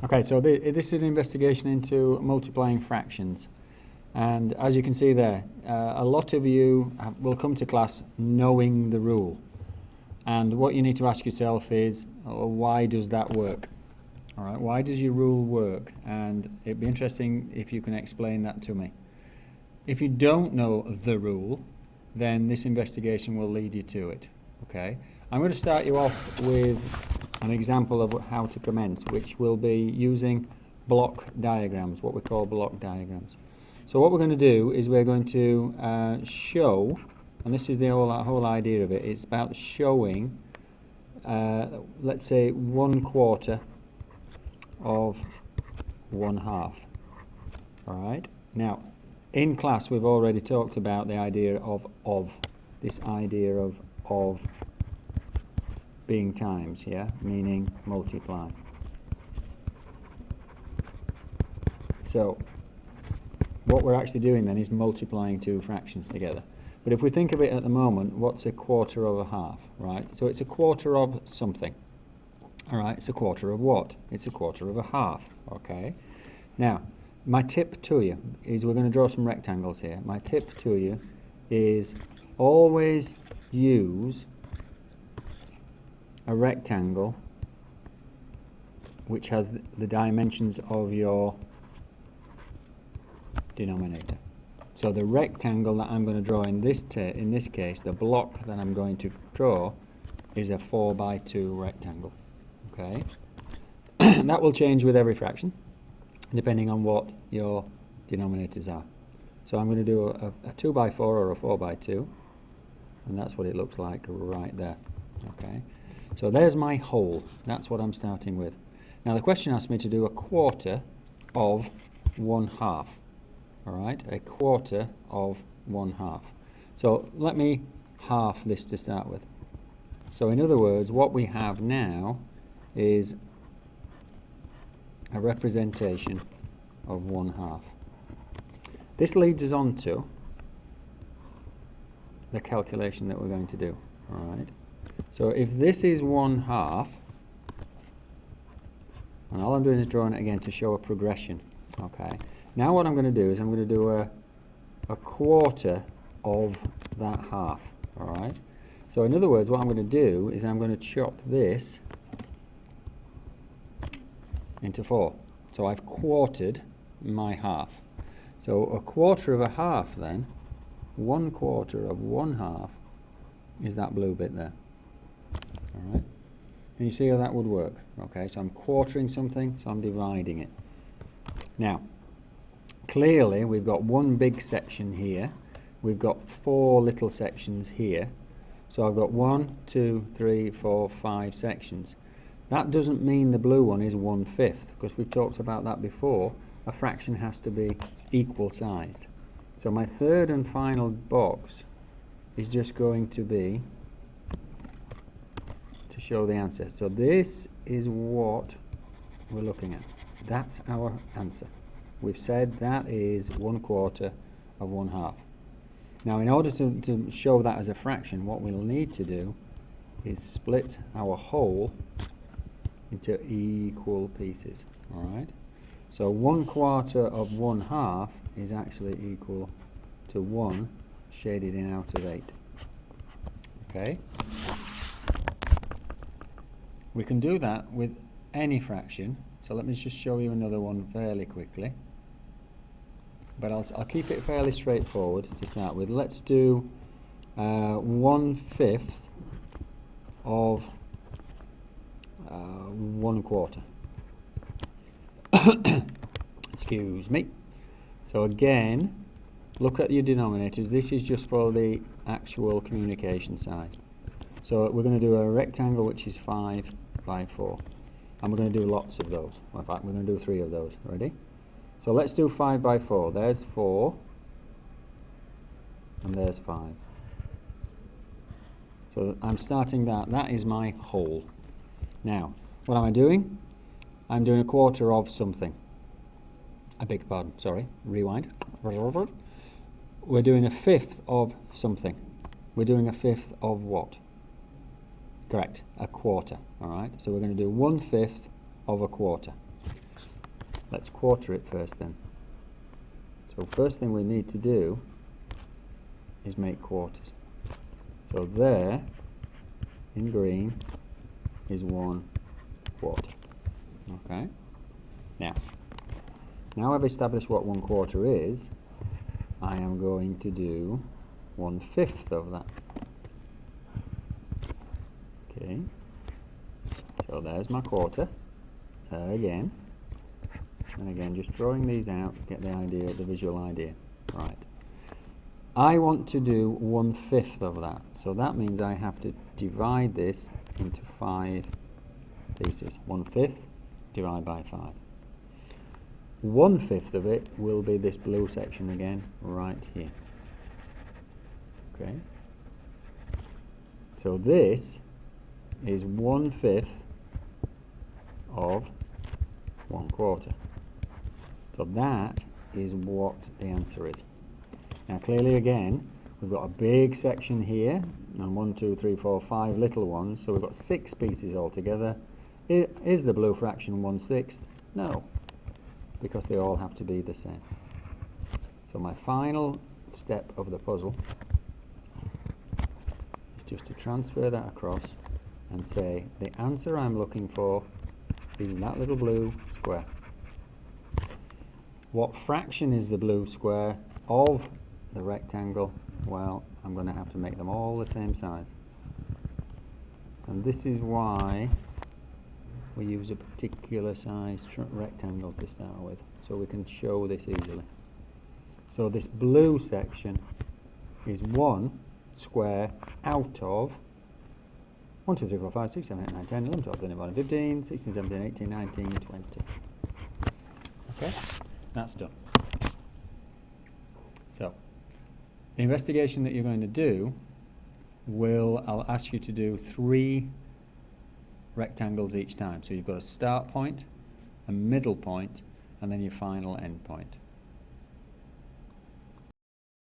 Okay, so this is an investigation into multiplying fractions. And as you can see there, a lot of you will come to class knowing the rule. And what you need to ask yourself is, why does that work? All right, why does your rule work? And it'd be interesting if you can explain that to me. If you don't know the rule, then this investigation will lead you to it. Okay, I'm going to start you off with an example of how to commence, which will be using block diagrams, what we call block diagrams. So what we're going to do is we're going to show, and this is the whole idea of it, it's about showing, let's say, 1/4 of 1/2. Alright, now in class we've already talked about the idea of this idea of being times, yeah, meaning multiply. So what we're actually doing then is multiplying two fractions together. But if we think of it at the moment, what's 1/4 of 1/2, right? So it's 1/4 of something. All right, it's 1/4 of what? It's 1/4 of 1/2, okay? Now, my tip to you is we're going to draw some rectangles here. My tip to you is always use a rectangle which has the dimensions of your denominator. So the rectangle that I'm going to draw in this case, the block that I'm going to draw is a 4x2 rectangle. Okay, that will change with every fraction depending on what your denominators are. So I'm going to do a 2x4 or a 4x2, and that's what it looks like right there. Okay, so there's my whole. That's what I'm starting with. Now the question asked me to do 1/4 of 1/2. All right, 1/4 of 1/2. So let me half this to start with. So in other words, what we have now is a representation of 1/2. This leads us on to the calculation that we're going to do. All right. So if this is 1/2, and all I'm doing is drawing it again to show a progression. Okay. Now what I'm going to do is I'm going to do a 1/4 of that half. All right. So in other words, what I'm going to do is I'm going to chop this into 4. So I've quartered my half. So 1/4 of 1/2 then, 1/4 of 1/2 is that blue bit there. All right. And you see how that would work. Okay, so I'm quartering something, so I'm dividing it. Now, clearly we've got one big section here, we've got 4 little sections here, so I've got 1, 2, 3, 4, 5 sections. That doesn't mean the blue one is 1/5, because we've talked about that before. A fraction has to be equal sized. So my third and final box is just going to be to show the answer. So this is what we're looking at. That's our answer. We've said that is 1/4 of 1/2. Now in order to show that as a fraction, what we'll need to do is split our whole into equal pieces. Alright? So 1/4 of 1/2 is actually equal to 1 shaded in out of 8. Okay? We can do that with any fraction. So let me just show you another one fairly quickly. But I'll keep it fairly straightforward to start with. Let's do 1/5 of 1/4. Excuse me. So again, look at your denominators. This is just for the actual communication side. So we're going to do a rectangle which is 5x4. And we're going to do lots of those. Well, in fact, we're going to do 3 of those. Ready? So let's do 5x4. There's 4. And there's 5. So I'm starting that. That is my whole. Now, what am I doing? I'm doing 1/4 of something. I beg your pardon. Sorry. Rewind. We're doing 1/5 of something. We're doing 1/5 of what? Correct. 1/4. All right. So we're going to do 1/5 of 1/4. Let's quarter it first then. So first thing we need to do is make quarters. So there, in green, is 1 quarter. Okay? Now I've established what 1 quarter is, I am going to do 1/5 of that. Okay, so there's my quarter again, and again just drawing these out, get the idea, the visual idea. Right, I want to do 1/5 of that, so that means I have to divide this into 5 pieces. 1/5 divided by 5. 1/5 of it will be this blue section again, right here. Okay, so this is 1/5 of 1 quarter. So that is what the answer is. Now clearly again, we've got a big section here, and 1, 2, 3, 4, 5 little ones, so we've got 6 pieces altogether. Is the blue fraction 1/6? No, because they all have to be the same. So my final step of the puzzle is just to transfer that across and say the answer I'm looking for is that little blue square. What fraction is the blue square of the rectangle? Well, I'm going to have to make them all the same size. And this is why we use a particular size rectangle to start with, so we can show this easily. So this blue section is 1 square out of 1, 2, 3, 4, 5, 6, 7, 8, 9, 10, 11, 12, 13, 14, 15, 16, 17, 18, 19, 20. Okay, that's done. So, the investigation that you're going to do I'll ask you to do 3 rectangles each time. So you've got a start point, a middle point, and then your final end point.